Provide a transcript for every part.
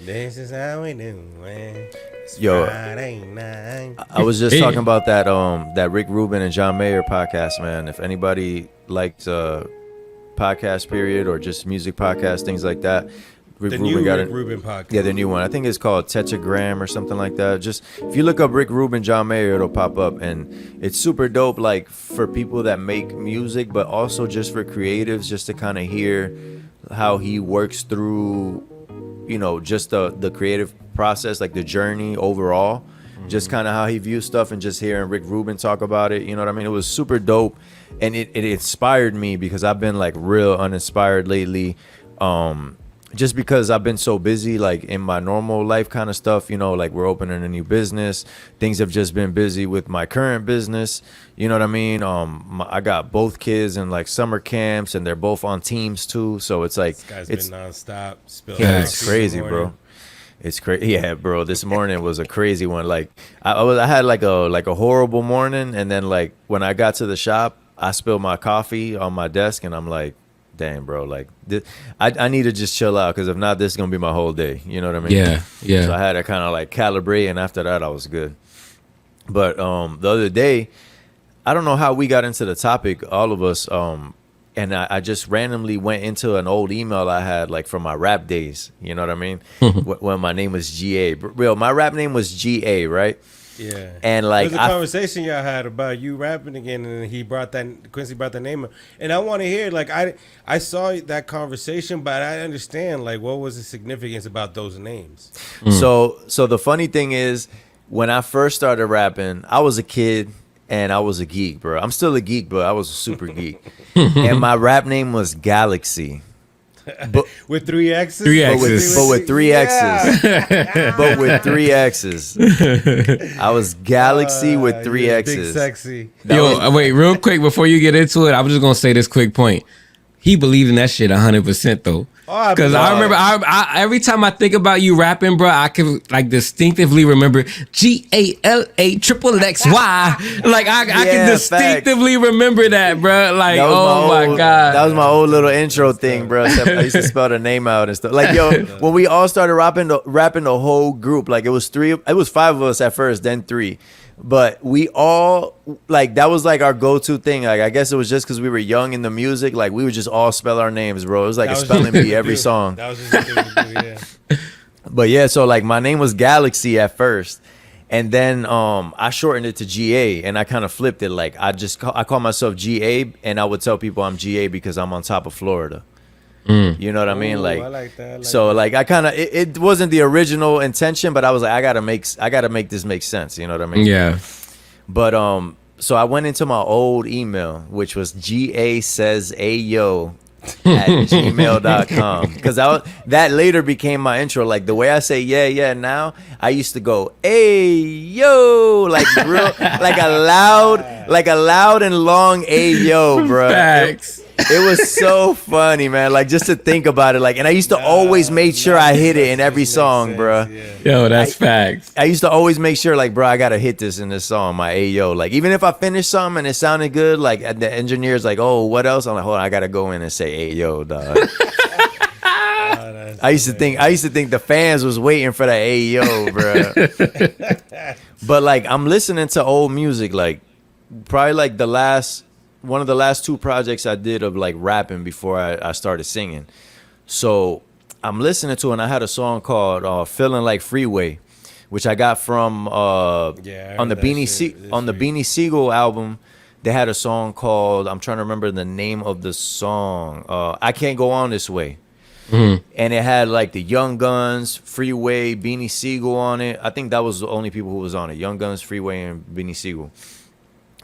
This is how we do it. It's Yo, Friday night. I was just Hey, talking about that Rick Rubin and John Mayer podcast, man. If anybody likes podcast period or just music podcast, things like that, Rick The Rubin new got Rick it. Rubin podcast. Yeah, the new one. I think it's called Tetragram or something like that. Just if you look up Rick Rubin, John Mayer, it'll pop up, and it's super dope. Like for people that make music, but also just for creatives, just to kind of hear how he works through, just the creative process, like the journey overall. Just kind of how he views stuff, and just hearing Rick Rubin talk about it. You know what I mean? It was super dope, and it inspired me because I've been like real uninspired lately. Just because I've been so busy, like in my normal life kind of stuff, like we're opening a new business. Things have just been busy with my current business. You know what I mean? I got both kids in like summer camps, and they're both on teams too. So it's like, This guy's it's been nonstop. Spilling yeah, coffee it's in the crazy, morning. bro. It's crazy. Yeah, bro. This morning was a crazy one. Like I had like a horrible morning, and then like when I got to the shop, I spilled my coffee on my desk, and I'm like, damn, bro. Like I need to just chill out, because if not, this is gonna be my whole day. You know what I mean? yeah, yeah. So I had to kind of like calibrate, and after that, I was good. But the other day, I don't know how we got into the topic, all of us. And I just randomly went into an old email I had, like from my rap days. You know what I mean? When my name was GA. Real, my rap name was GA, right? Yeah. And like There's a conversation y'all had about you rapping again, and Quincy brought that name up, and I want to hear. Like I saw that conversation, but I understand like what was the significance about those names. So the funny thing is, when I first started rapping, I was a kid and I was a geek, bro. I'm still a geek, but I was a super geek. And my rap name was Galaxy. But With three X's? Three but with, X's. but with three X's. Yeah. But with three X's. I was Galaxy with three you're X's. Big sexy. Yo, wait, real quick before you get into it, I'm just gonna say this quick point. He believed in that shit 100% though. Oh, Because I remember, I every time I think about you rapping, bro, I can like distinctively remember GALAXY. Like I Yeah, can distinctively remember that, bro. Like, oh my god, that was my old little intro thing, bro. I used to spell the name out and stuff. Like, yo, when we all started rapping the whole group, like it was five of us at first, then three. But we all, like, that was like our go-to thing. Like, I guess it was just because we were young in the music. Like, we would just all spell our names, bro. It was like That a was spelling just bee every song. That was just a thing to do, yeah. But yeah, so like my name was Galaxy at first, and then I shortened it to GA, and I kind of flipped it. Like I call myself GA, and I would tell people I'm GA because I'm on top of Florida. You know what I mean? Ooh, Like, I like that. I like so that. like I kind of it wasn't the original intention, but I was like, I gotta make this make sense. You know what I mean? yeah. But so I went into my old email, which was GA says ayo at gmail.com, because that later became my intro. Like the way I say yeah now, I used to go hey yo, like real, like a loud and long hey yo, bro. Facts. It was so funny, man. Like just to think about it, like, and I used to always make sure I hit it in every song, bro. Yeah. Yo, that's facts. I used to always make sure, like, bro, I gotta hit this in this song, my ayo. Like, even if I finished something and it sounded good, like, the engineer's like, oh, what else? I'm like, hold on, I gotta go in and say ayo, dog. I used to think the fans was waiting for that ayo, bro. But like, I'm listening to old music, like, probably like one of the last two projects I did of like rapping before I started singing. So I'm listening to it, and I had a song called "Feeling Like Freeway," which I got from on the Beanie Siegel album. They had a song called, I'm trying to remember the name of the song. I Can't Go On This Way. And it had like the Young Guns, Freeway, Beanie Siegel on it. I think that was the only people who was on it. Young Guns, Freeway, and Beanie Siegel.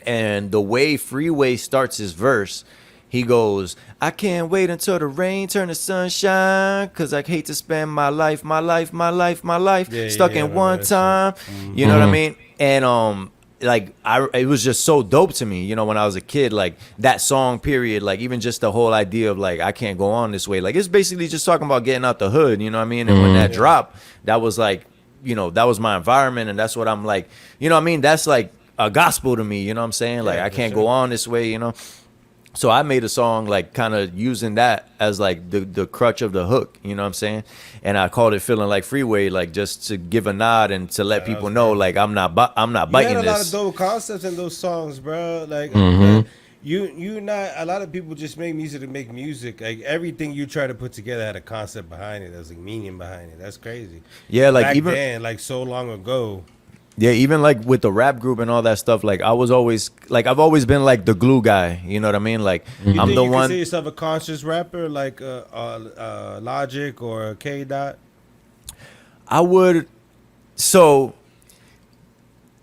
And the way Freeway starts his verse, he goes, I can't wait until the rain turn to sunshine, because I hate to spend my life stuck in one time. You know what I mean? And like it was just so dope to me, when I was a kid, like that song period, like even just the whole idea of like I can't go on this way. Like it's basically just talking about getting out the hood, you know what I mean? And when that dropped, that was like, that was my environment, and that's what I'm like, you know what I mean? That's like a gospel to me, you know what I'm saying? Like I can't go on this way, So I made a song like kind of using that as like the crutch of the hook, you know what I'm saying? And I called it "Feeling Like Freeway," like just to give a nod and to let Yeah, that people was know perfect. like I'm not You had biting a lot of this. dope concepts in those songs, bro. Like Mm-hmm. you not a lot of people just make music to make music. Like everything you try to put together had a concept behind it. There's a meaning behind it. That's crazy. Yeah, like Back even then, like so long ago. yeah, even like with the rap group and all that stuff, like I was always like I've always been like the glue guy, you know what I mean? Like You I'm think the you consider one. yourself a conscious rapper like Logic or K Dot? I would. So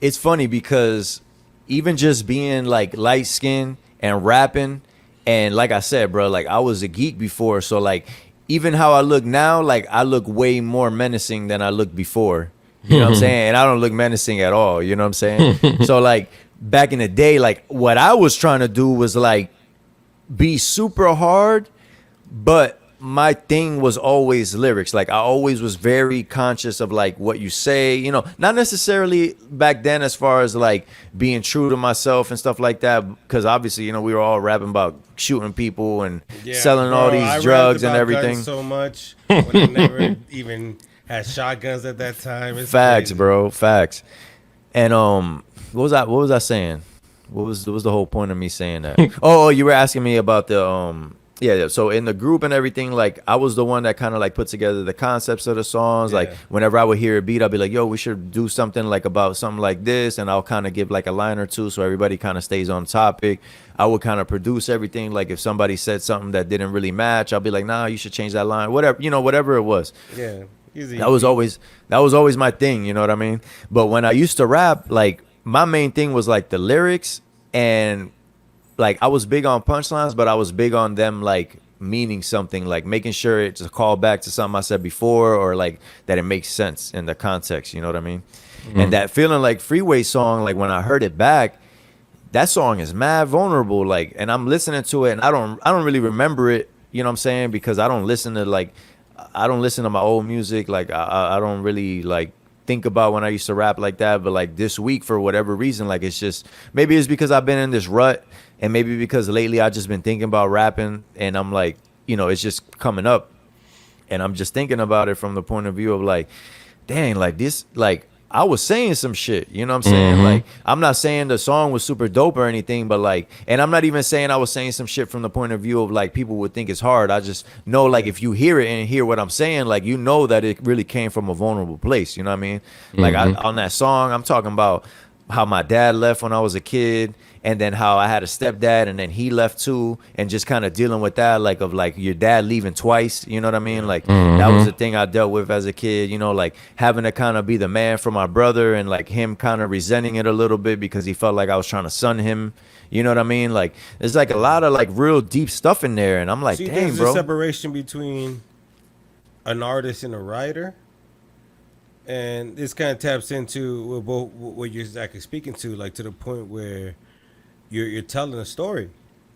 it's funny because even just being like light skinned and rapping, and like I said, bro, like I was a geek before, so like even how I look now, like I look way more menacing than I looked before. You know what I'm saying? And I don't look menacing at all. You know what I'm saying? So like back in the day, like what I was trying to do was like be super hard, but my thing was always lyrics. Like I always was very conscious of like what you say, you know, not necessarily back then as far as like being true to myself and stuff like that, because obviously, you know, we were all rapping about shooting people and Yeah, selling all bro, I these rapped drugs and about everything. guns so much when I never even had shotguns at that time. It's Facts, crazy. bro, facts. And what was I saying? What was the whole point of me saying that? Oh, you were asking me about the yeah. So in the group and everything, like I was the one that kind of like put together the concepts of the songs. Like Yeah. whenever I would hear a beat, I'd be like, "Yo, we should do something like about something like this," and I'll kind of give like a line or two so everybody kind of stays on topic. I would kind of produce everything. Like if somebody said something that didn't really match, I'll be like, "Nah, you should change that line." Whatever, you know, whatever it was. Yeah, easy. That was always my thing, you know what I mean? But when I used to rap, like my main thing was like the lyrics, and like I was big on punchlines, but I was big on them like meaning something, like making sure it's a call back to something I said before, or like that it makes sense in the context, you know what I mean? And that Feeling Like Freeway song, like when I heard it back, that song is mad vulnerable, like, and I'm listening to it and I don't really remember it, you know what I'm saying? Because I don't listen to my old music, like I don't really like think about when I used to rap like that. But like this week, for whatever reason, like it's just, maybe it's because I've been in this rut, and maybe because lately I just been thinking about rapping, and I'm like, you know, it's just coming up, and I'm just thinking about it from the point of view of like, dang, like this, like I was saying some shit, you know what I'm saying? Like I'm not saying the song was super dope or anything, but like, and I'm not even saying I was saying some shit from the point of view of like people would think it's hard. I just know like if you hear it and hear what I'm saying, like you know that it really came from a vulnerable place, you know what I mean? Like on that song, I'm talking about how my dad left when I was a kid, and then how I had a stepdad and then he left too, and just kind of dealing with that, like of like your dad leaving twice, you know what I mean? Like that was the thing I dealt with as a kid, you know, like having to kind of be the man for my brother, and like him kind of resenting it a little bit because he felt like I was trying to son him, you know what I mean? Like there's like a lot of like real deep stuff in there, and I'm like, So you think dang, there's a bro. separation between an artist and a writer? And this kind of taps into what you're exactly speaking to, like to the point where you're telling a story,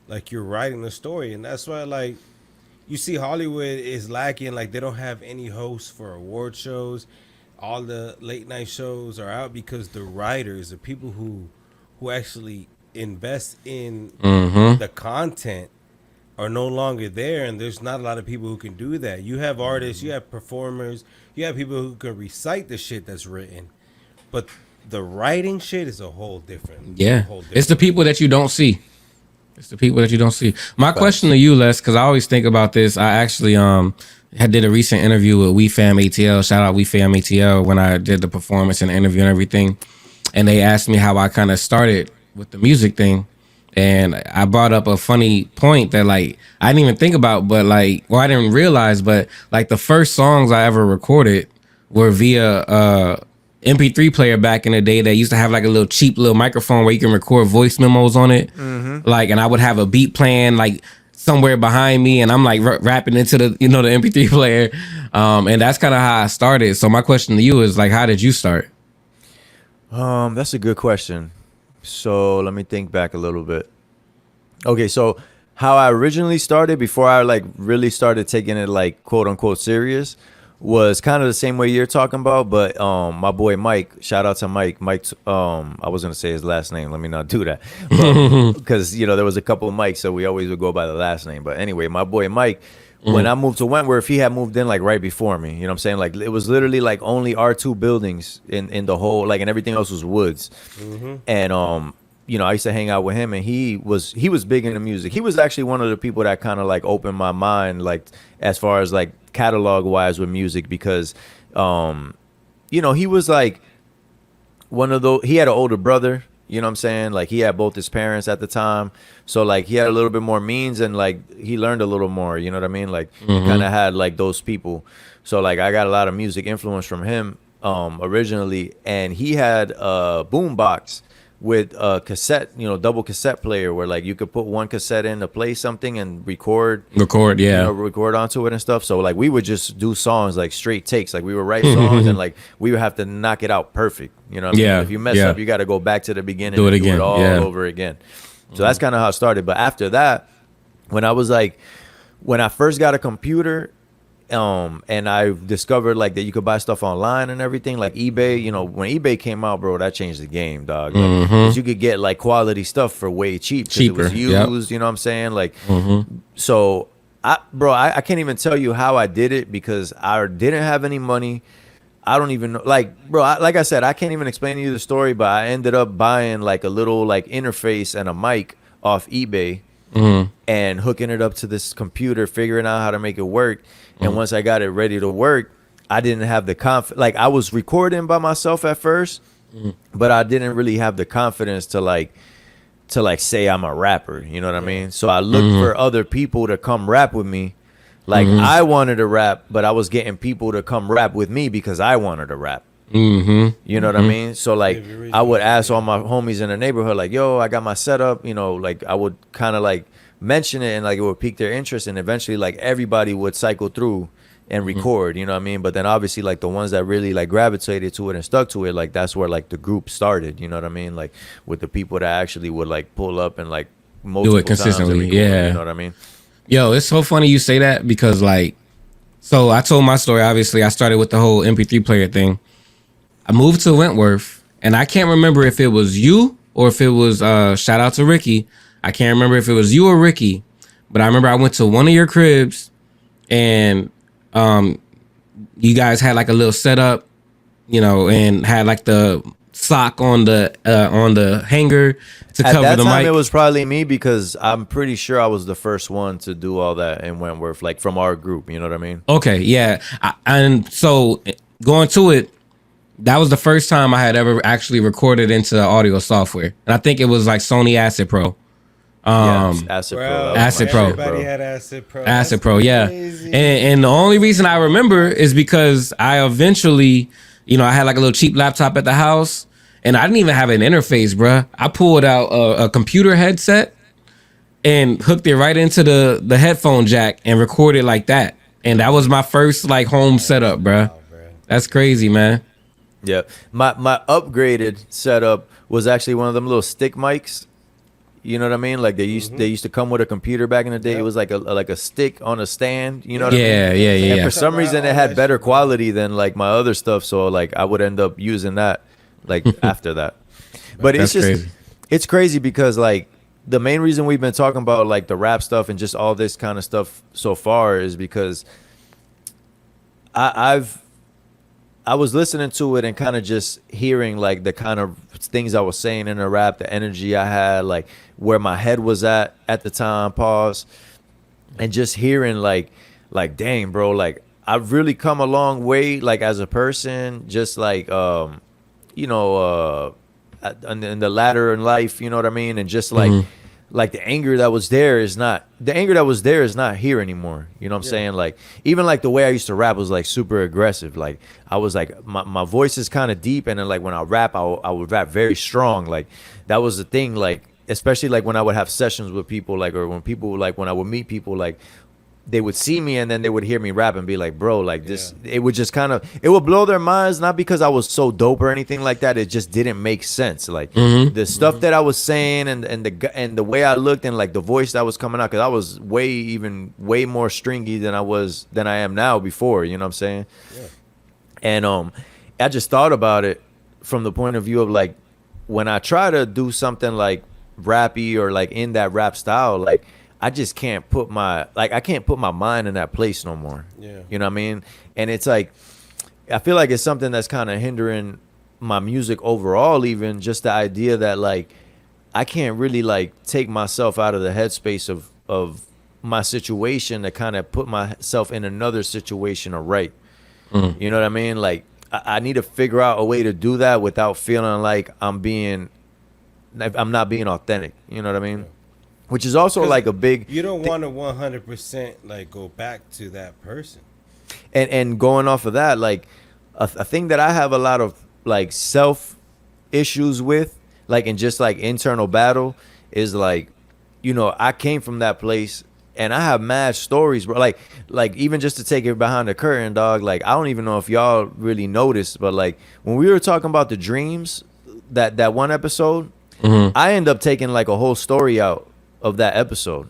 like you're writing a story, and that's why like you see Hollywood is lacking. Like they don't have any hosts for award shows. All the late night shows are out because the writers, the people who actually invest in the content, are no longer there, and there's not a lot of people who can do that. You have artists, you have performers, you have people who can recite the shit that's written, but the writing shit is a whole different. Yeah, Whole different. it's the people that you don't see. It's the people that you don't see. My question to you, Les, because I always think about this. I actually had did a recent interview with We Fam ATL. Shout out We Fam ATL when I did the performance and the interview and everything. And they asked me how I kind of started with the music thing. And I brought up a funny point that like I didn't even think about, but like, well, I didn't realize, but like the first songs I ever recorded were via MP3 player back in the day that used to have like a little cheap little microphone where you can record voice memos on it. Like, and I would have a beat playing like somewhere behind me, and I'm like rapping into the the MP3 player. And that's kind of how I started. So my question to you is like, how did you start? That's a good question. So let me think back a little bit. Okay, so how I originally started before I like really started taking it like quote unquote serious was kind of the same way you're talking about, but my boy Mike, shout out to Mike. I was gonna say his last name. Let me not do that, because you know there was a couple of Mikes, so we always would go by the last name. But anyway, my boy Mike. When I moved to Wentworth, he had moved in like right before me. You know what I'm saying? Like it was literally like only our two buildings in the whole, like, and everything else was woods. And you know, I used to hang out with him, and he was big into music. He was actually one of the people that kind of like opened my mind, like as far as like catalog wise with music, because you know, he was like one of those. He had an older brother. You know what I'm saying? Like he had both his parents at the time. So like he had a little bit more means, and like he learned a little more, you know what I mean? Like kind of had like those people. So like I got a lot of music influence from him originally, and he had a boom box with a cassette, you know, double cassette player where like you could put one cassette in to play something and record, yeah, you know, record onto it and stuff. So like we would just do songs like straight takes, like we would write songs and like we would have to knock it out perfect, you know what I mean? If you mess up, you got to go back to the beginning, do it and again, do it all over again. So that's kind of how it started. But after that, when I first got a computer, and I discovered like that you could buy stuff online and everything, like eBay. You know, when eBay came out, bro, that changed the game, dog. Like, 'cause you could get like quality stuff for way cheaper. It was used. You know what I'm saying? Like, so I can't even tell you how I did it, because I didn't have any money. I don't even know, like, bro, like I said, I can't even explain to you the story, but I ended up buying like a little like interface and a mic off eBay and hooking it up to this computer, figuring out how to make it work. And once I got it ready to work, I didn't have the like I was recording by myself at first, but I didn't really have the confidence to like say I'm a rapper, you know what I mean? So I looked for other people to come rap with me. Like I wanted to rap, but I was getting people to come rap with me because I wanted to rap. You know what I mean? So like I would ask all my homies in the neighborhood, like, yo, I got my setup, you know, like I would kind of like mention it, and like it would pique their interest, and eventually like everybody would cycle through and record, you know what I mean? But then obviously like the ones that really like gravitated to it and stuck to it, like that's where like the group started, you know what I mean? Like with the people that actually would like pull up and like do it consistently, record, yeah, you know what I mean? Yo, it's so funny you say that, because like, so I told my story. Obviously I started with the whole MP3 player thing. I moved to Wentworth, and I can't remember if it was you or if it was shout out to Ricky. I can't remember if it was you or Ricky, but I remember I went to one of your cribs, and you guys had like a little setup, you know, and had like the sock on the hanger to cover the mic. At that time, it was probably me, because I'm pretty sure I was the first one to do all that in Wentworth, like from our group. You know what I mean? Okay, yeah. And so going to it, that was the first time I had ever actually recorded into audio software, and I think it was like Sony Acid Pro. Acid Pro. Acid Pro. Everybody had Acid Pro. Acid Pro, yeah. And the only reason I remember is because I eventually, you know, I had like a little cheap laptop at the house, and I didn't even have an interface, bruh. I pulled out a computer headset and hooked it right into the headphone jack and recorded like that. And that was my first like home setup, bruh. That's crazy, man. Yeah. My upgraded setup was actually one of them little stick mics. You know what I mean? Like they used to come with a computer back in the day. Yep. It was like a stick on a stand. You know what I mean? Yeah. And for some reason, it had better quality than like my other stuff. So like I would end up using that like after that. But it's just crazy. It's crazy because like the main reason we've been talking about like the rap stuff and just all this kind of stuff so far is because I was listening to it and kind of just hearing like the kind of things I was saying in the rap, the energy I had, like where my head was at the time, pause, and just hearing like dang, bro, like I've really come a long way, like as a person, just like you know, in the ladder in life, you know what I mean, and just like like the anger that was there is not here anymore. You know what I'm saying? Like even like the way I used to rap was like super aggressive. Like I was like my voice is kind of deep, and then like when I rap, I would rap very strong. Like that was the thing. Like especially like when I would have sessions with people, like or when people like when I would meet people, like they would see me and then they would hear me rap and be like, bro, like this, it would just kind of, it would blow their minds, not because I was so dope or anything like that. It just didn't make sense. Like the stuff that I was saying and the way I looked and like the voice that was coming out, because I was way more stringy than I am now before, you know what I'm saying? Yeah. And I just thought about it from the point of view of like, when I try to do something like rappy or like in that rap style, like I just can't put my mind in that place no more. Yeah. You know what I mean? And it's like, I feel like it's something that's kind of hindering my music overall, even just the idea that like I can't really like take myself out of the headspace of my situation to kind of put myself in another situation or right. You know what I mean? Like I need to figure out a way to do that without feeling like I'm not being authentic. You know what I mean? Yeah. Which is also like a big. You don't want to 100% like go back to that person. And going off of that, like a thing that I have a lot of like self issues with, like in just like internal battle, is like, you know, I came from that place and I have mad stories, bro. Like even just to take it behind the curtain, dog. Like I don't even know if y'all really noticed, but like when we were talking about the dreams, that one episode, I end up taking like a whole story out of that episode.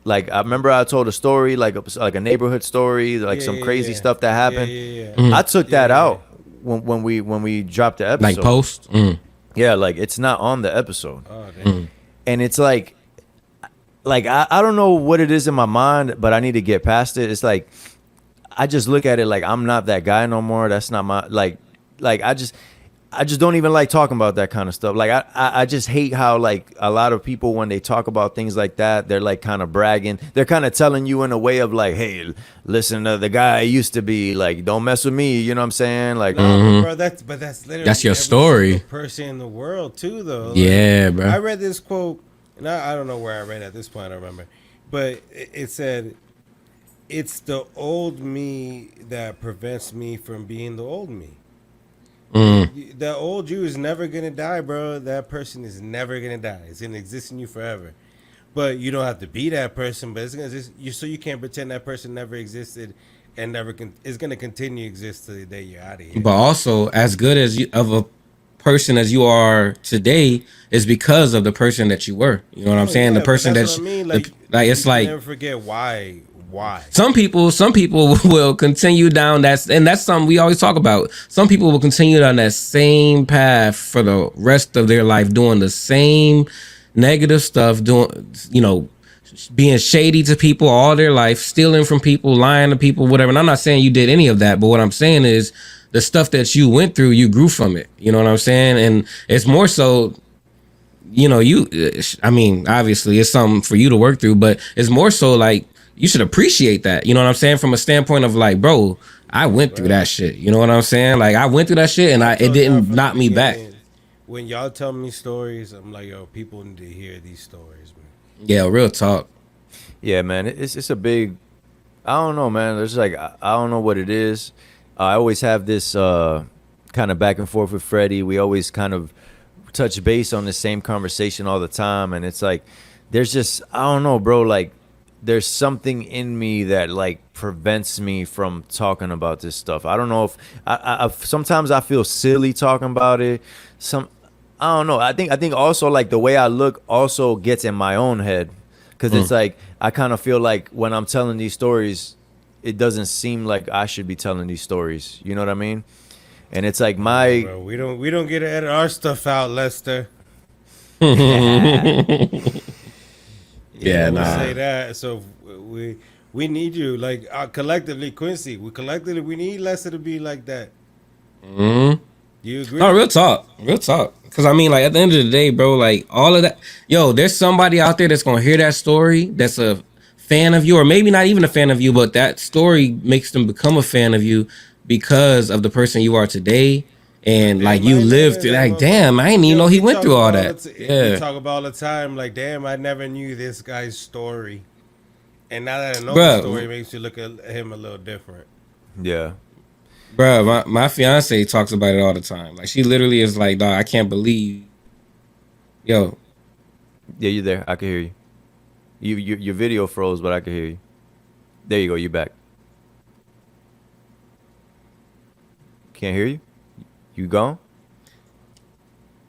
Like I remember I told a story, like a neighborhood story, like some crazy stuff that happened. I took that out when we dropped the episode. Like post. Yeah, like it's not on the episode. Oh, damn. And it's like I don't know what it is in my mind, but I need to get past it. It's like I just look at it like I'm not that guy no more. That's not my like I just don't even like talking about that kind of stuff. Like I just hate how like a lot of people, when they talk about things like that, they're like kind of bragging. They're kind of telling you in a way of like, hey, listen to the guy I used to be. Like, don't mess with me. You know what I'm saying? Like, No, bro, that's literally That's your every story. single person in the world too, though. Like, Yeah, bro. I read this quote, and I don't know where I read it at this point. I don't remember, but it said, "It's the old me that prevents me from being the old me." The old you is never gonna die, bro. That person is never gonna die. It's gonna exist in you forever. But you don't have to be that person. But it's gonna exist. So you can't pretend that person never existed and never it's gonna continue to exist till the day you're out of here. But also, as good as you of a person as you are today is because of the person that you were. You know what I'm saying? Yeah, The person but that that's what I mean. like it's you like never forget why. some people will continue down and that's something we always talk about. Some people will continue down that same path for the rest of their life, doing the same negative stuff, doing, you know, being shady to people all their life, stealing from people, lying to people, whatever. And I'm not saying you did any of that, but what I'm saying is the stuff that you went through, you grew from it. You know what I'm saying? And it's more so, you know, I mean, obviously it's something for you to work through, but it's more so like you should appreciate that. You know what I'm saying? From a standpoint of like, bro, I went through that shit. You know what I'm saying? Like I went through that shit and it didn't knock me back. When y'all tell me stories, I'm like, yo, people need to hear these stories, man. Yeah, real talk. yeah, man, it's a big. I don't know, man. There's like I don't know what it is. I always have this kind of back and forth with Freddie. We always kind of touch base on the same conversation all the time, and it's like there's just I don't know, bro. Like there's something in me that like prevents me from talking about this stuff. I don't know if I sometimes I feel silly talking about it. I don't know. I think also like the way I look also gets in my own head, because it's like I kind of feel like when I'm telling these stories, it doesn't seem like I should be telling these stories. You know what I mean? And it's like Bro, we don't get to edit our stuff out, Lester. Yeah, we nah. say that. So we need you, like collectively, Quincy. We need Lester to be like that. Do you agree? No, real talk. Because I mean, like at the end of the day, bro, like all of that, yo, there's somebody out there that's gonna hear that story that's a fan of you, or maybe not even a fan of you, but that story makes them become a fan of you because of the person you are today. And like you lived through, like, damn, I didn't even know he went through all that. We talk about all the time, like, damn, I never knew this guy's story, and now that I know Bruh. the story, it makes you look at him a little different. yeah. Bro, my fiance talks about it all the time. Like she literally is like, dog, I can't believe, yo, Yeah, you there? I can hear you. Your video froze, but I could hear you. There you go. You back. Can't hear you. You gone?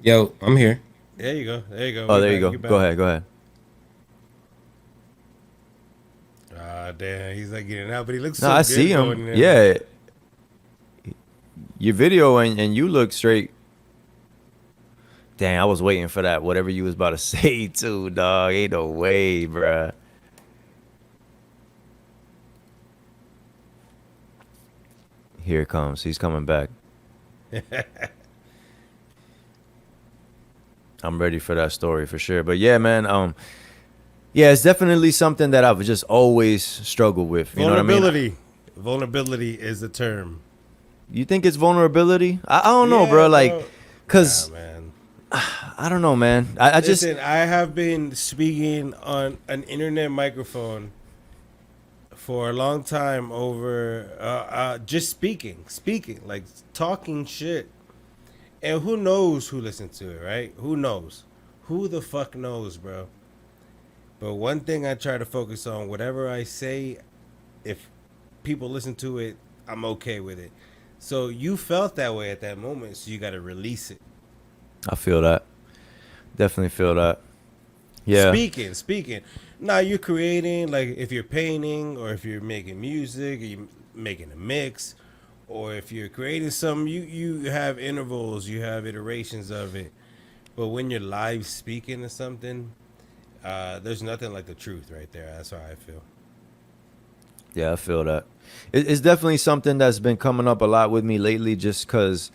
Yo, I'm here. There you go. There you go. Oh, We there you back. go. You back. Go ahead. Go ahead. Ah, damn. He's like getting out, but he looks No, so I good see going him. in Yeah. there. Your video and you look straight. Dang, I was waiting for that. Whatever you was about to say too, dog. Ain't no way, bruh. Here it comes. He's coming back. I'm ready for that story for sure. But yeah, man. Yeah, it's definitely something that I've just always struggled with. You know what I mean? Vulnerability. Vulnerability is the term. You think it's vulnerability? I don't know, Yeah, bro. Like, bro. cause Nah, man. I don't know, man. I just Listen, I have been speaking on an internet microphone for a long time over just speaking, like talking shit. And who knows who listened to it, right? Who knows? Who the fuck knows, bro? But one thing I try to focus on, whatever I say, if people listen to it, I'm okay with it. So you felt that way at that moment, so you got to release it. I feel that. Definitely feel that. Yeah. Speaking. Now you're creating, like if you're painting or if you're making music, or you're making a mix, or if you're creating something, you have intervals, you have iterations of it. But when you're live speaking to something, there's nothing like the truth right there. That's how I feel. Yeah, I feel that. It's definitely something that's been coming up a lot with me lately just because,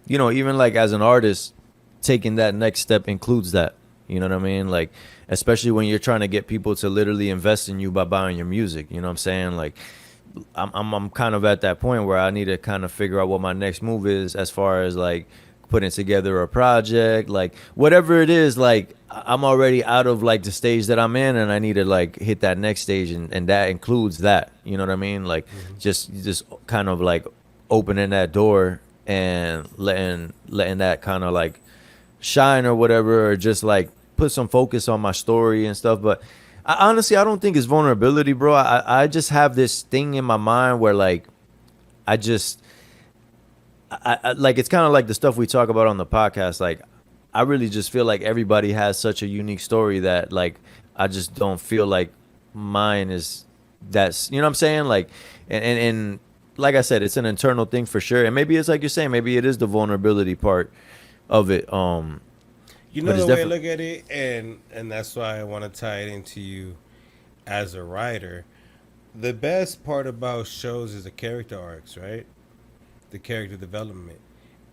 you know, even like as an artist, taking that next step includes that. You know what I mean? Like, especially when you're trying to get people to literally invest in you by buying your music. You know what I'm saying? Like, I'm kind of at that point where I need to kind of figure out what my next move is as far as like putting together a project, like whatever it is. Like I'm already out of like the stage that I'm in, and I need to like hit that next stage, and that includes that. You know what I mean? Like just kind of like opening that door and letting that kind of like shine or whatever, or just like put some focus on my story and stuff. But honestly, I don't think it's vulnerability, bro. I just have this thing in my mind where like I just I like it's kind of like the stuff we talk about on the podcast. Like I really just feel like everybody has such a unique story that like I just don't feel like mine is that's, you know what I'm saying? Like and like I said, it's an internal thing for sure. And maybe it's like you're saying, maybe it is the vulnerability part of it. You But know it's the way I defi- look at it, and that's why I want to tie it into you as a writer. The best part about shows is the character arcs, right? The character development.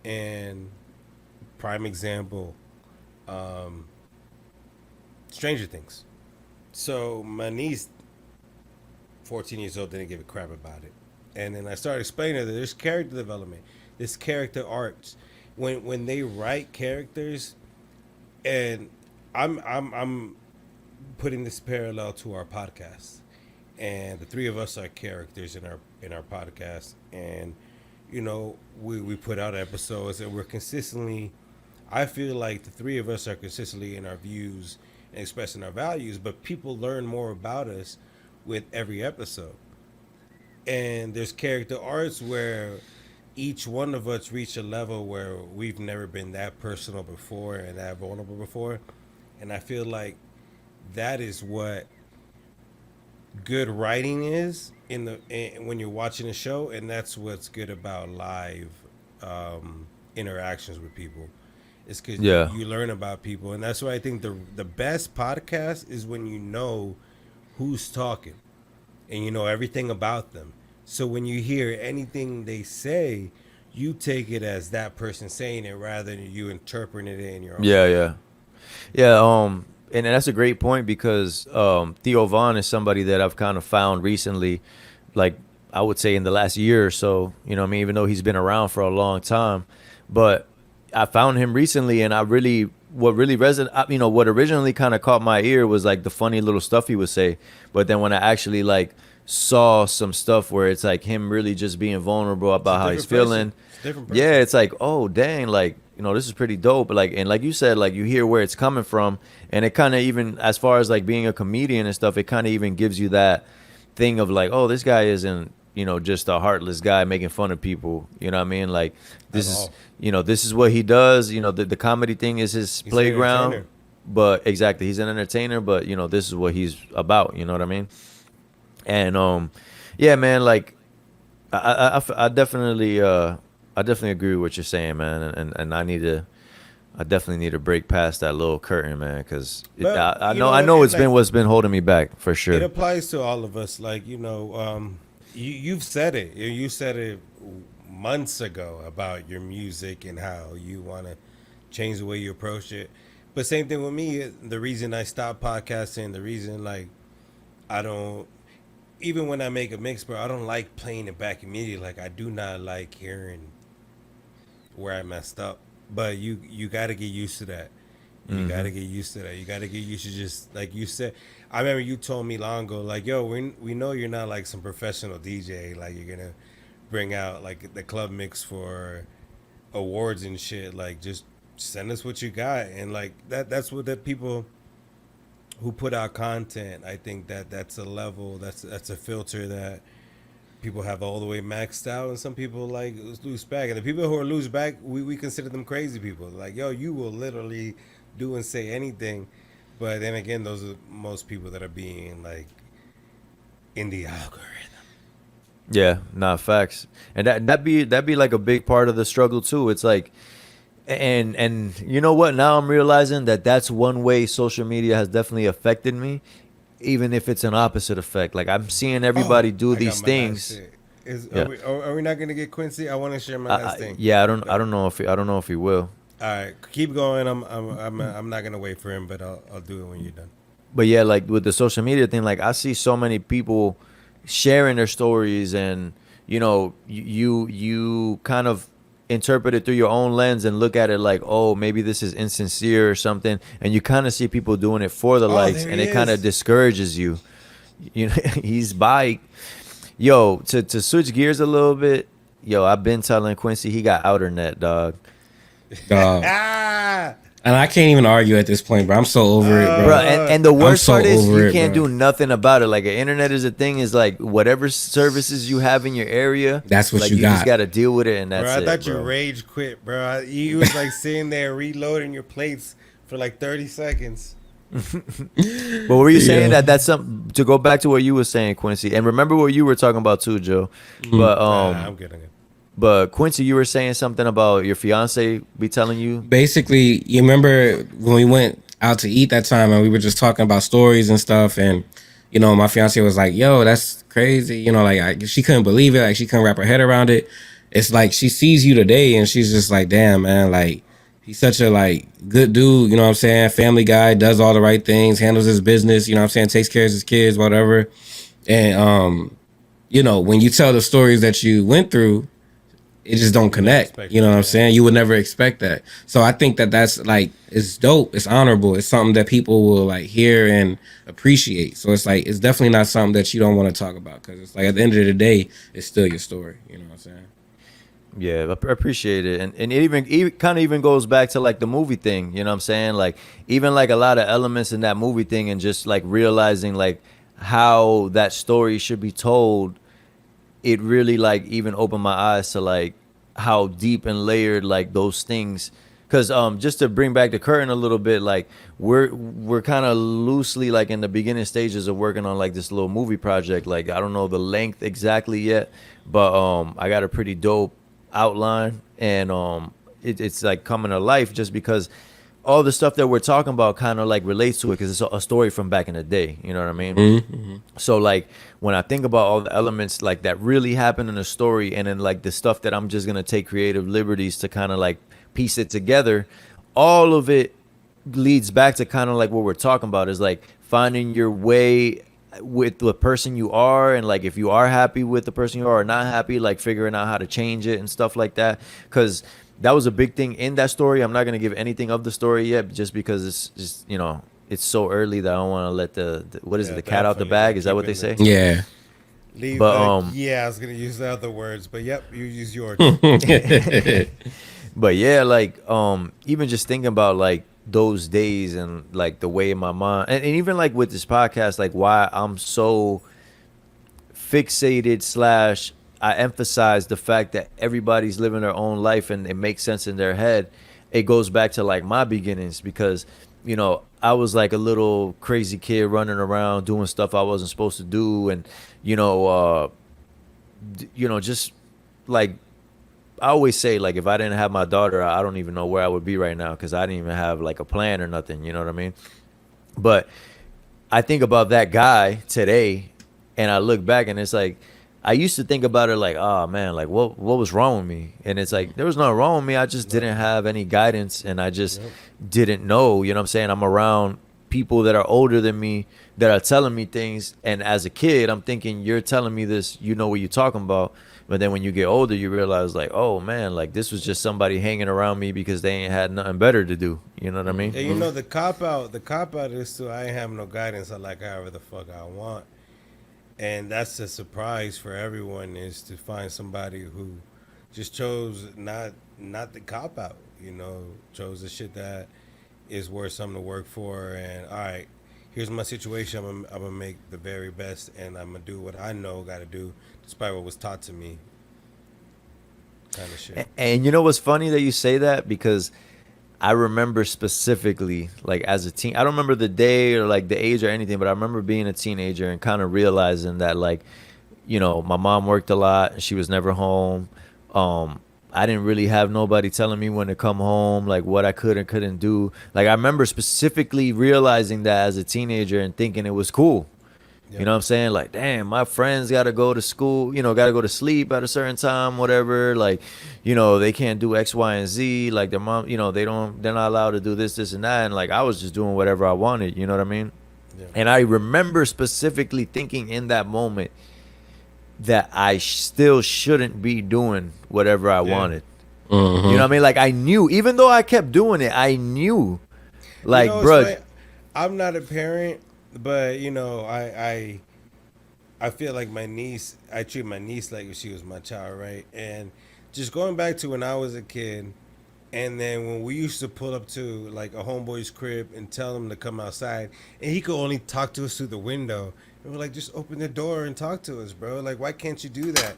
And prime example, um, Stranger Things. So my niece, 14 years old, didn't give a crap about it. And then I started explaining to her that there's character development, there's character arcs. When they write characters, and I'm putting this parallel to our podcast, and the three of us are characters in our podcast, and you know we put out episodes, and we're consistently. I feel like the three of us are consistently in our views and expressing our values, but people learn more about us with every episode. And there's character arts where each one of us reach a level where we've never been that personal before and that vulnerable before. And I feel like that is what good writing is when you're watching a show, and that's what's good about live interactions with people. It's because yeah. you learn about people, and that's why I think the best podcast is when you know who's talking and you know everything about them. So when you hear anything they say, you take it as that person saying it rather than you interpreting it in your own Yeah, way. yeah. Yeah, and that's a great point because Theo Vaughn is somebody that I've kind of found recently, like I would say in the last year or so, you know what I mean, even though he's been around for a long time. But I found him recently and I really what really resonated, you know, what originally kind of caught my ear was like the funny little stuff he would say. But then when I actually like saw some stuff where it's like him really just being vulnerable It's a about how he's different person. feeling. It's a different Yeah, person. it's like, oh dang, like, you know, this is pretty dope. But like, and like you said, like you hear where it's coming from, and it kind of, even as far as like being a comedian and stuff, it kind of even gives you that thing of like, oh, this guy isn't, you know, just a heartless guy making fun of people. You know what I mean? Like, At this is, all. you know, this is what he does. You know, the comedy thing is his He's an playground. entertainer. But exactly, he's an entertainer. But you know, this is what he's about. You know what I mean? And yeah, man, like I definitely I definitely agree with what you're saying, man, and I definitely need to break past that little curtain, man, because But I you know know what? it's been Like what's been holding me back for it sure. applies to all of us. Like you've said it. You said it months ago about your music and how you want to change the way you approach it. But same thing with me. The reason I stopped podcasting, the reason like I don't, even when I make a mix, bro, I don't like playing it back immediately. Like I do not like hearing where I messed up. But you got to get used to that. You got Hmm. to get used to that. You got to get used to just like you said. I remember you told me long ago, like, yo, we know you're not like some professional DJ. Like you're gonna bring out like the club mix for awards and shit. Like just send us what you got, and like that's what the people who put out content. I think that's a level. That's a filter that people have all the way maxed out, and some people like lose back. And the people who are lose back, we consider them crazy people. Like, yo, you will literally do and say anything. But then again, those are most people that are being like in the algorithm. Yeah, not facts, and that be like a big part of the struggle too. It's like, and you know what? Now I'm realizing that that's one way social media has definitely affected me, even if it's an opposite effect. Like I'm seeing Oh, everybody do I got these my last things. shit. Is Yeah, are we not gonna get Quincy? I want to share my last thing. yeah. Go I ahead. don't know if he will. All right, keep going. I'm not gonna wait for him, but I'll do it when you're done. But yeah, like with the social media thing, like I see so many people sharing their stories, and you know, you kind of interpret it through your own lens and look at it like, oh, maybe this is insincere or something, and you kind of see people doing it for the Oh, likes, there and he it kind of is. discourages you. You know, he's bike. Yo, to switch gears a little bit, yo, I've been telling Quincy he got outer net, dog. Dog. Ah, And I can't even argue at this point, bro. I'm so over it, Bro, bro. uh, and the I'm worst so part is over you it, can't bro. do nothing about it. Like, the internet is a thing, is like whatever services you have in your area, That's what like you you just got. got to deal with it, and bro, that's I it, thought you bro. rage quit, bro. You was like sitting there reloading your plates for like 30 seconds. But were you saying Yeah. that's something to go back to what you were saying, Quincy? And remember what you were talking about too, Joe. But Nah, I'm getting it. but Quincy, you were saying something about your fiance be telling you. Basically, you remember when we went out to eat that time and we were just talking about stories and stuff, and you know, my fiance was like, "Yo, that's crazy." You know, like she couldn't believe it, like she couldn't wrap her head around it. It's like she sees you today and she's just like, "Damn, man, like he's such a like good dude." You know what I'm saying? Family guy, does all the right things, handles his business. You know what I'm saying? Takes care of his kids, whatever. And you know, when you tell the stories that you went through, it just don't You never connect. expect You know that, what I'm yeah. saying? You would never expect that. So I think that that's like, it's dope. It's honorable. It's something that people will like hear and appreciate. So it's like, it's definitely not something that you don't want to talk about, because it's like at the end of the day, it's still your story. You know what I'm saying? Yeah, I appreciate it, and it even kind of even goes back to like the movie thing. You know what I'm saying? Like even like a lot of elements in that movie thing, and just like realizing like how that story should be told. It really like even opened my eyes to like how deep and layered like those things. Because just to bring back the curtain a little bit, like we're kind of loosely like in the beginning stages of working on like this little movie project. Like I don't know the length exactly yet, but I got a pretty dope outline, and it's like coming to life just because all the stuff that we're talking about kind of like relates to it, because it's a story from back in the day. You know what I mean? So like when I think about all the elements like that really happened in the story, and then like the stuff that I'm just gonna take creative liberties to kind of like piece it together, all of it leads back to kind of like what we're talking about, is like finding your way with the person you are, and like if you are happy with the person you are or not happy, like figuring out how to change it and stuff like that. Because that was a big thing in that story. I'm not going to give anything of the story yet, just because it's just, you know, it's so early that I don't want to let the what is it, Yeah, the cat out the definitely. bag, is that Keep what it they in say? the- Yeah. Leave But the yeah. I was gonna use the other words, but yep, you use yours. but yeah, like even just thinking about like those days and like the way my mind and even like with this podcast, like why I'm so fixated slash I emphasize the fact that everybody's living their own life and it makes sense in their head. It goes back to like my beginnings because I was like a little crazy kid running around doing stuff I wasn't supposed to do, and you know, just like I always say, like if I didn't have my daughter, I don't even know where I would be right now because I didn't even have like a plan or nothing. You know what I mean? But I think about that guy today, and I look back, and it's like I used to think about it like, oh man, like what was wrong with me? And it's like there was nothing wrong with me. I just didn't have any guidance, and I just didn't know. You know what I'm saying? I'm around people that are older than me that are telling me things, and as a kid, I'm thinking you're telling me this. You know what you're talking about. But then when you get older, you realize like, oh man, like this was just somebody hanging around me because they ain't had nothing better to do. You know what I mean? And the cop out is to I ain't have no guidance. I like however the fuck I want, and that's a surprise for everyone is to find somebody who just chose not the cop out. Chose the shit that is worth something to work for. And all right, here's my situation. I'm gonna make the very best, and I'm gonna do what I know got to do, despite what was taught to me. Kind of shit. And you know what's funny that you say that because I remember specifically, like as a teen, I don't remember the day or like the age or anything, but I remember being a teenager and kind of realizing that like, my mom worked a lot and she was never home. I didn't really have nobody telling me when to come home, like what I could and couldn't do. Like I remember specifically realizing that as a teenager and thinking it was cool. Yep. You know what I'm saying? Like, damn, my friends got to go to school, got to go to sleep at a certain time, whatever. Like, they can't do X, Y, and Z. Like their mom, they're not allowed to do this, this, and that. And like, I was just doing whatever I wanted. You know what I mean? Yeah. And I remember specifically thinking in that moment that I still shouldn't be doing whatever I wanted. Mm-hmm. You know what I mean? Like I knew, even though I kept doing it, I knew. Like, bro, I'm not a parent, but I feel like my niece. I treat my niece like if she was my child, right? And just going back to when I was a kid, and then when we used to pull up to like a homeboy's crib and tell him to come outside, and he could only talk to us through the window. And we're like, just open the door and talk to us, bro. Like, why can't you do that?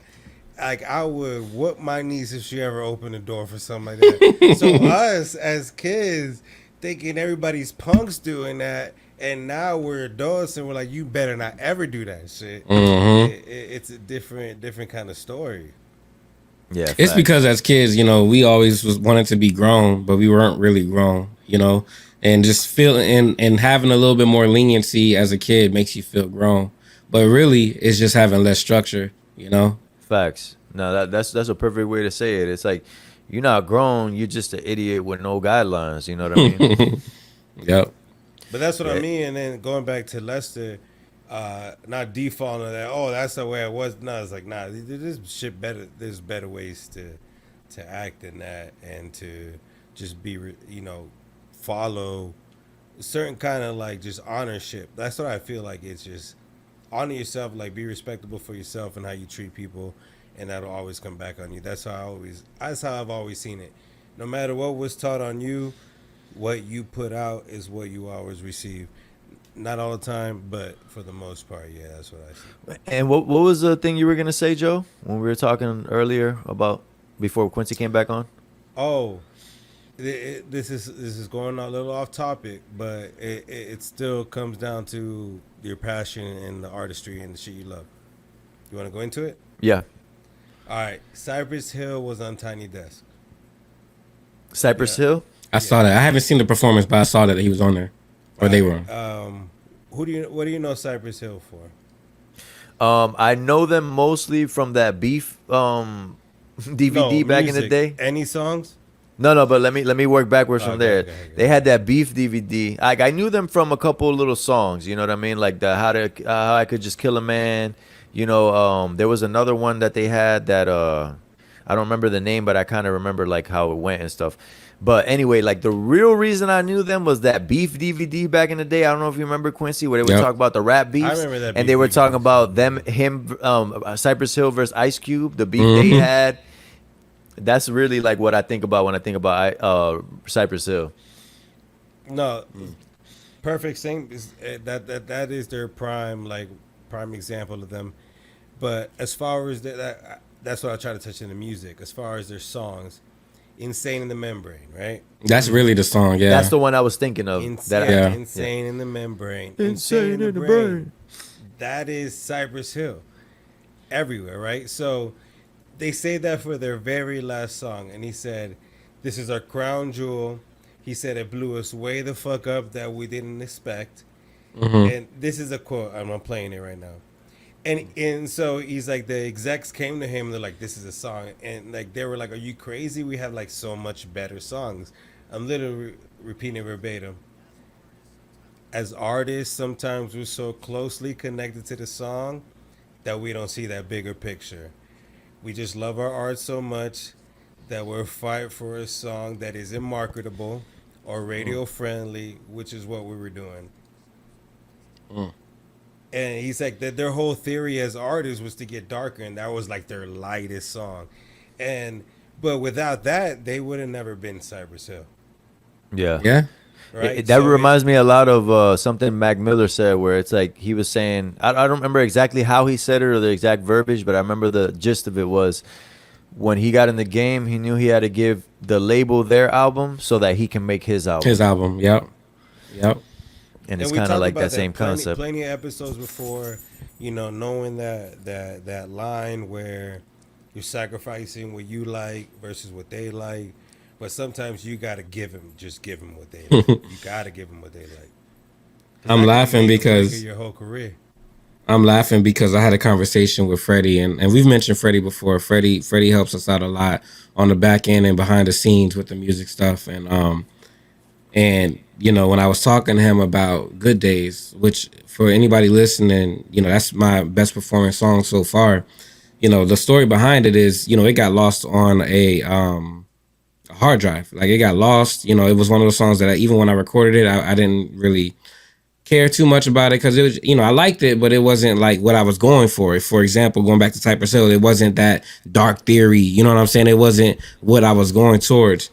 Like, I would whoop my niece if she ever opened the door for something like that. So us as kids thinking everybody's punks doing that, and now we're adults and we're like, you better not ever do that shit. Mm-hmm. It's a different kind of story. yeah, It's facts. because as kids, we always wanted to be grown, but we weren't really grown, and just feeling and having a little bit more leniency as a kid makes you feel grown. But really, it's just having less structure. Facts. No, that's a perfect way to say it. It's like you're not grown, you're just an idiot with no guidelines. You know what I mean? Yep. But that's what I Yeah. mean. And then going back to Lester, not defaulting on that. Oh, that's the way it was. No, it's like there's shit better. There's better ways to act than that, and to just be follow certain kind of like just ownership. That's what I feel like. It's just honor yourself, like be respectable for yourself and how you treat people, and that'll always come back on you. That's how I've always seen it. No matter what was taught on you, what you put out is what you always receive. Not all the time, but for the most part, yeah, that's what I see. And what was the thing you were gonna say, Joe, when we were talking earlier about before Quincy came back on? Oh, this is going a little off topic, but it still comes down to your passion and the artistry and the shit you love. You want to go into it? Yeah, All right. Cypress Hill was on Tiny Desk. Cypress Yeah. Hill. I saw that. I haven't seen the performance, but I saw that he was on there, or they were. What do you know Cypress Hill for? I know them mostly from that Beef DVD No, back in the music. day. Any songs? No, but let me work backwards from Okay, there. okay. They had that Beef DVD. Like I knew them from a couple of little songs. You know what I mean? Like the how I could just kill a man. There was another one that they had that I don't remember the name, but I kind of remember like how it went and stuff. But anyway, like the real reason I knew them was that Beef DVD back in the day. I don't know if you remember, Quincy, where they would Yep. talk about the rap beefs. remember that And Beef they were DVD. talking about him, Cypress Hill versus Ice Cube, the beef they Mhm. had. That's really like what I think about when I think about Cypress Hill. No, perfect. Same. That is their prime example of them. But as far as that's what I try to touch in the music. As far as their songs, "Insane in the Membrane," right? That's really the song. Yeah. That's the one I was thinking of. Yeah. Insane in the Membrane. Insane in the brain. That is Cypress Hill everywhere, right? So they say that for their very last song, and he said, "This is our crown jewel." He said it blew us way the fuck up that we didn't expect. And this is a quote. I'm not playing it right now. And so he's like, the execs came to him. They're like, "This is a song," and like they were like, "Are you crazy? We have like so much better songs." I'm literally repeating it verbatim. As artists, sometimes we're so closely connected to the song that we don't see that bigger picture. We just love our art so much that we'll fight for a song that isn't marketable or radio friendly, which is what we were doing. And he's like that their whole theory as artists was to get darker, and that was like their lightest song. And but without that, they would have never been Cypress Hill, Yeah. Yeah. right? That So reminds me a lot of something Mac Miller said, where it's like he was saying, I don't remember exactly how he said it or the exact verbiage, but I remember the gist of it was when he got in the game, he knew he had to give the label their album so that he can make his album. His album. Yep. Yep. And it's we kind of talked like about that same concept. Plenty of episodes before, knowing that line where you're sacrificing what you like versus what they like, but sometimes you gotta just give them what they like. You gotta give them what they like. 'Cause I'm that could laughing make or break because your whole career. I'm laughing because I had a conversation with Freddie, and we've mentioned Freddie before. Freddie helps us out a lot on the back end and behind the scenes with the music stuff. And when I was talking to him about Good Days, which for anybody listening, that's my best performing song so far. The story behind it is, it got lost on a hard drive. Like it got lost. It was one of those songs that even when I recorded it, I didn't really care too much about it because it was, I liked it, but it wasn't like what I was going for. For example, going back to Cypress Hill, it wasn't that dark theory. You know what I'm saying? It wasn't what I was going towards.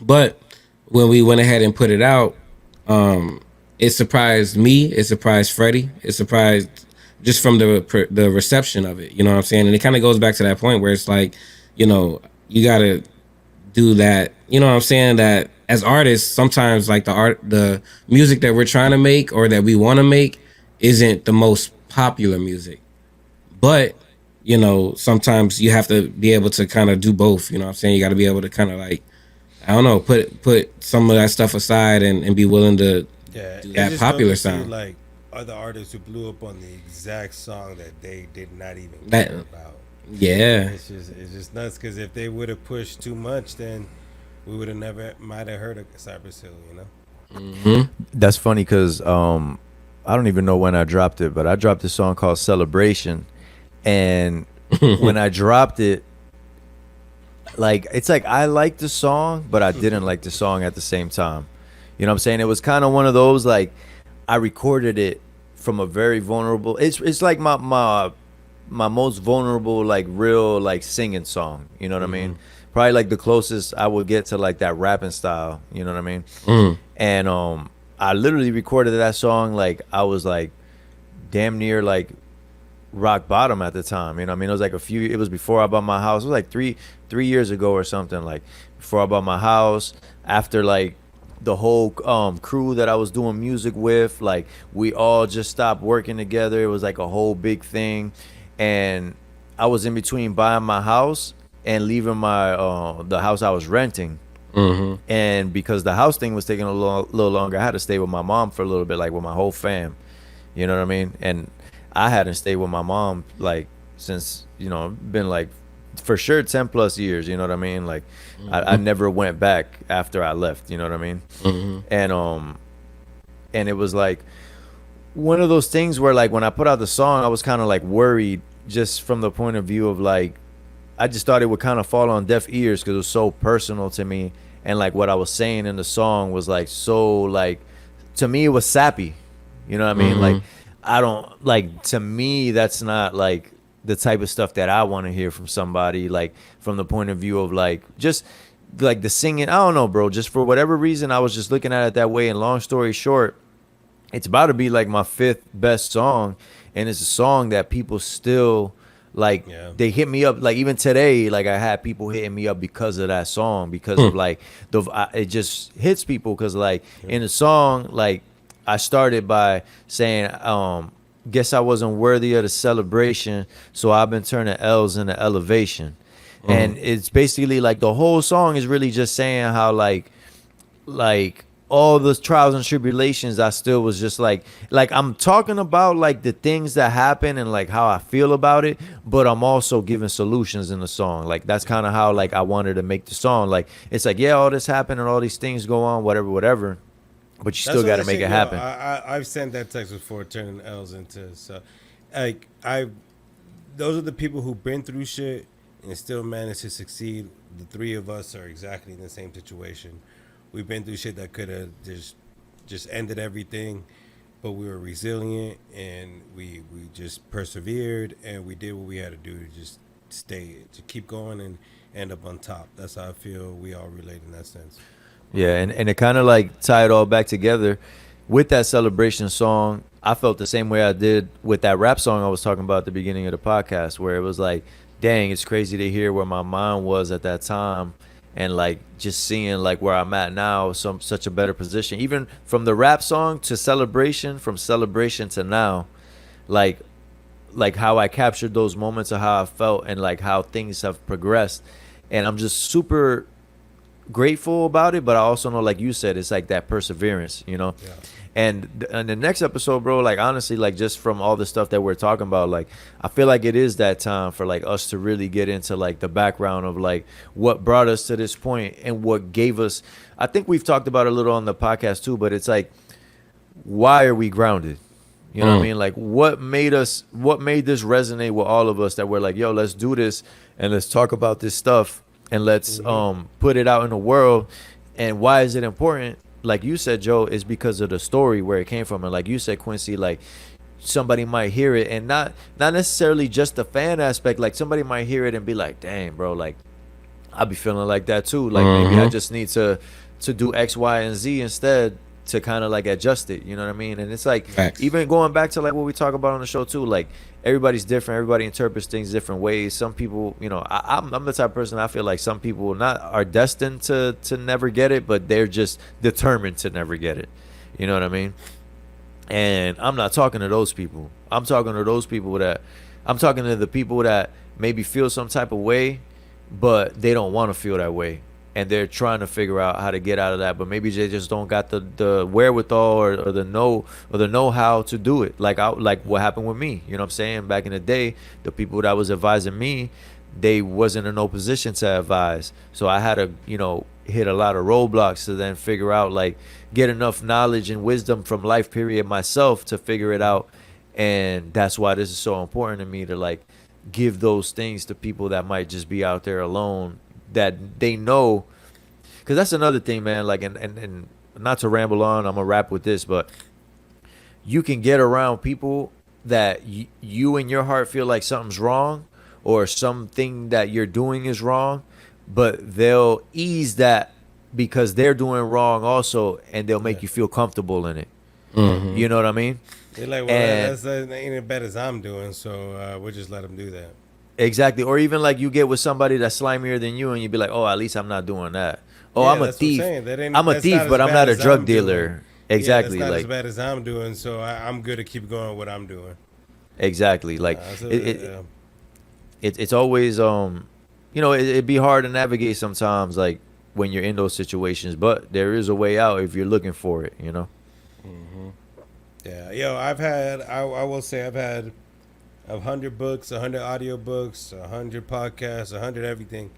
But when we went ahead and put it out, it surprised me. It surprised Freddie. It surprised just from the reception of it. You know what I'm saying? And it kind of goes back to that point where it's like, you gotta do that. You know what I'm saying? That as artists, sometimes like the music that we're trying to make or that we want to make isn't the most popular music. But, sometimes you have to be able to kind of do both. You know what I'm saying? You got to be able to kind of like, I don't know, put some of that stuff aside and be willing to Yeah, do it that just popular goes to see, sound. like other artists who blew up on the exact song that they did not even That- care about. Yeah. It's just nuts because if they would have pushed too much, then we would have never might have heard of Cypress Hill. That's funny because I don't even know when I dropped it, but I dropped a song called Celebration. And when I dropped it, like it's like I liked the song, but I didn't like the song at the same time. You know what I'm saying? It was kind of one of those like I recorded it from a very vulnerable. It's like my most vulnerable like real like singing song. You know what I mean? Probably like the closest I would get to like that rapping style. You know what I mean? And I literally recorded that song like I was like damn near like rock bottom at the time. You know what I mean? It was like it was before I bought my house. It was like three years ago or something, like before I bought my house, after like the whole crew that I was doing music with, like we all just stopped working together. It was like a whole big thing. And I was in between buying my house and leaving my the house I was renting. And because the house thing was taking a little longer, I had to stay with my mom for a little bit, like with my whole fam. You know what I mean? And I hadn't stayed with my mom like since, been like for sure 10 plus years. You know what I mean? Like I never went back after I left. You know what I mean? And it was like one of those things where like when I put out the song, I was kind of like worried just from the point of view of like I just thought it would kind of fall on deaf ears because it was so personal to me, and like what I was saying in the song was like so like to me it was sappy. You know what I mean? Like I don't like to me that's not like the type of stuff that I want to hear from somebody like from the point of view of like just like the singing. I don't know, bro. Just for whatever reason, I was just looking at it that way. And long story short, it's about to be like my fifth best song, and it's a song that people still like. Yeah. They hit me up like even today. Like I had people hitting me up because of that song because of like it just hits people because like in the song like I started by saying guess I wasn't worthy of the celebration, so I've been turning L's into elevation. And it's basically like the whole song is really just saying how like all the trials and tribulations I still was just like I'm talking about like the things that happen and like how I feel about it, but I'm also giving solutions in the song. Like that's kind of how like I wanted to make the song. Like it's like yeah, all this happened and all these things go on, whatever, but you still got to make it happen. I've sent that text before, turning L's into so, like those are the people who've been through shit and still managed to succeed. The three of us are exactly in the same situation. We've been through shit that could have just ended everything, but we were resilient and we just persevered and we did what we had to do to just to keep going and end up on top. That's how I feel we all relate in that sense. Yeah, and it kind of like tie it all back together with that celebration song. I felt the same way I did with that rap song I was talking about at the beginning of the podcast, where it was like, dang, it's crazy to hear where my mind was at that time, and like just seeing like where I'm at now, such a better position. Even from the rap song to celebration, from celebration to now, like how I captured those moments of how I felt and like how things have progressed, and I'm just super grateful about it, but I also know, like you said, it's like that perseverance, you know. Yeah. And in the next episode, bro, like honestly, like just from all the stuff that we're talking about, like I feel like it is that time for like us to really get into like the background of like what brought us to this point and what gave us. I think we've talked about it a little on the podcast too, but it's like, why are we grounded? You know what I mean? Like what made this resonate with all of us that we're like, yo, let's do this and let's talk about this stuff and let's put it out in the world. And why is it important? Like you said, Joe, is because of the story where it came from. And like you said, Quincy, like somebody might hear it and not necessarily just the fan aspect. Like somebody might hear it and be like, dang, bro, like I be feeling like that too. Like maybe I just need to do X, Y, and Z instead to kind of like adjust it. You know what I mean? And it's like, Facts. even going back to like what we talk about on the show too, like everybody's different. Everybody interprets things different ways. Some people, you know, I'm the type of person, I feel like some people not are destined to never get it, but they're just determined to never get it. You know what I mean? And I'm not talking to those people. I'm talking to the people that maybe feel some type of way, but they don't want to feel that way. And they're trying to figure out how to get out of that, but maybe they just don't got the wherewithal or the know-how to do it. Like what happened with me, you know what I'm saying? Back in the day, the people that was advising me, they wasn't in no position to advise. So I had to, you know, hit a lot of roadblocks to then figure out, like, get enough knowledge and wisdom from life period myself to figure it out. And that's why this is so important to me to like give those things to people that might just be out there alone, that they know. Because that's another thing, man, like and not to ramble on, I'm gonna wrap with this, but you can get around people that you in your heart feel like something's wrong or something that you're doing is wrong, but they'll ease that because they're doing wrong also, and they'll make you feel comfortable in it. You know what I mean? They're like, well, that ain't as bad as I'm doing, so we'll just let them do that. Exactly. Or even like you get with somebody that's slimier than you and you be like, oh, at least I'm not doing that. Oh, Yeah, I'm a that's what I'm thief. saying. I'm a That's thief, not but as I'm bad not a as drug I'm doing. dealer. Exactly. Yeah, that's not Like as bad as I'm doing, so I'm good to keep going what I'm doing. exactly. Like So, it's always you know, it'd be hard to navigate sometimes, like when you're in those situations, but there is a way out if you're looking for it, you know. yeah, yo, I will say I've had 100 books, 100 audio books, 100 podcasts, 100 everything,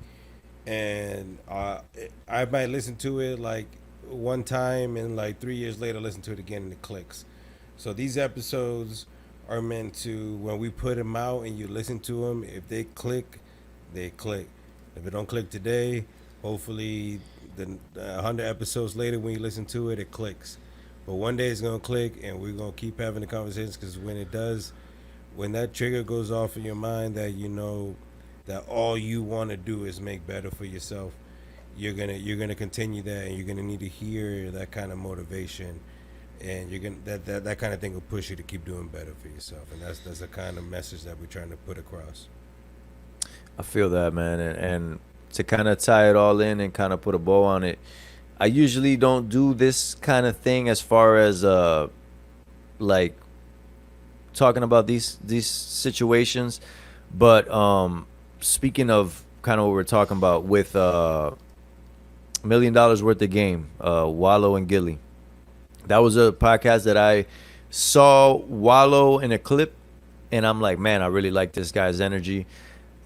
and I might listen to it like one time and like 3 years later listen to it again and it clicks. So these episodes are meant to, when we put them out and you listen to them, if they click, they click. If it don't click today, hopefully the 100 episodes later when you listen to it, it clicks. But one day it's gonna click, and we're gonna keep having the conversations, because when it does, when that trigger goes off in your mind, that you know that all you want to do is make better for yourself, you're gonna continue that, and you're gonna need to hear that kind of motivation, and you're gonna that kind of thing will push you to keep doing better for yourself, and that's the kind of message that we're trying to put across. I feel that, man, and to kind of tie it all in and kind of put a bow on it, I usually don't do this kind of thing as far as like talking about these situations, but speaking of kind of what we're talking about with $1 million worth of game, Wallow and Gilly. That was a podcast that I saw Wallow in a clip, and I'm like, man, I really like this guy's energy.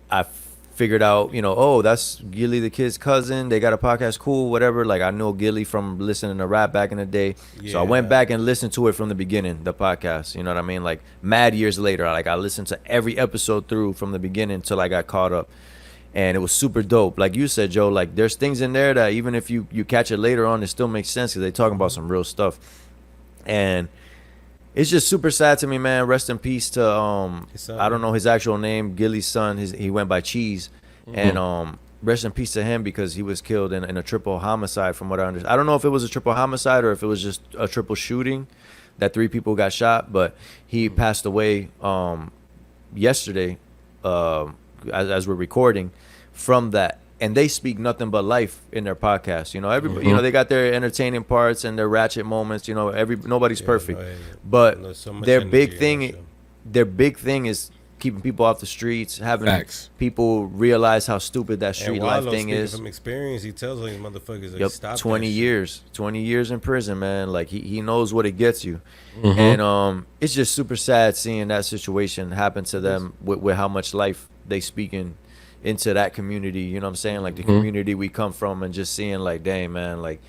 I figured out, oh, that's Gilly the Kid's cousin. They got a podcast, cool, whatever. Like, I know Gilly from listening to rap back in the day. So I went back and listened to it from the beginning, the podcast. You know what I mean? Like, mad years later, I listened to every episode through from the beginning until I got caught up. And it was super dope. Like you said, Joe, like there's things in there that even if you catch it later on, it still makes sense because they talking about some real stuff. And it's just super sad to me, man. Rest in peace to I don't know his actual name, Gilly's son. He went by Cheese, and rest in peace to him because he was killed in a triple homicide. From what I understand, I don't know if it was a triple homicide or if it was just a triple shooting that 3 people got shot, but he passed away yesterday as we're recording from that. And they speak nothing but life in their podcast. Everybody, they got their entertaining parts and their ratchet moments. Nobody's perfect, but so their big thing is keeping people off the streets, having people realize how stupid that street life thing is. From experience, he tells these motherfuckers, like, stop 20 years, 20 years in prison, man. Like he knows what it gets you, and it's just super sad seeing that situation happen to them with how much life they speak into that community. You know what I'm saying? Like the community we come from, and just seeing like, dang, man, like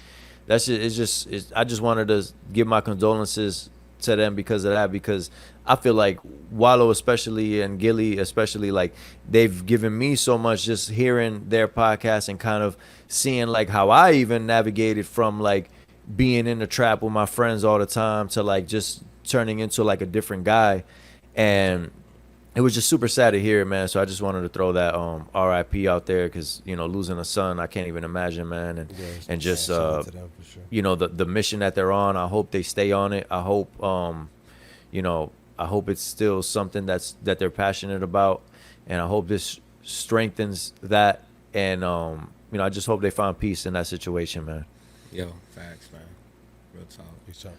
that's just I just wanted to give my condolences to them because of that, because I feel like Wallow especially and Gilly especially, like they've given me so much just hearing their podcast and kind of seeing like how I even navigated from like being in the trap with my friends all the time to like just turning into like a different guy. And it was just super sad to hear, man. So I just wanted to throw that RIP out there because, losing a son, I can't even imagine, man. And just, the mission that they're on, I hope they stay on it. I hope, I hope it's still something that they're passionate about. And I hope this strengthens that. And, I just hope they find peace in that situation, man. Yo, facts, man. Real talk. Real talk.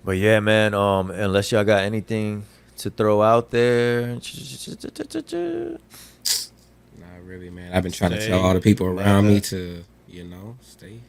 But yeah, man, unless y'all got anything to throw out there. Not really, man. I've been trying to tell all the people around me to, stay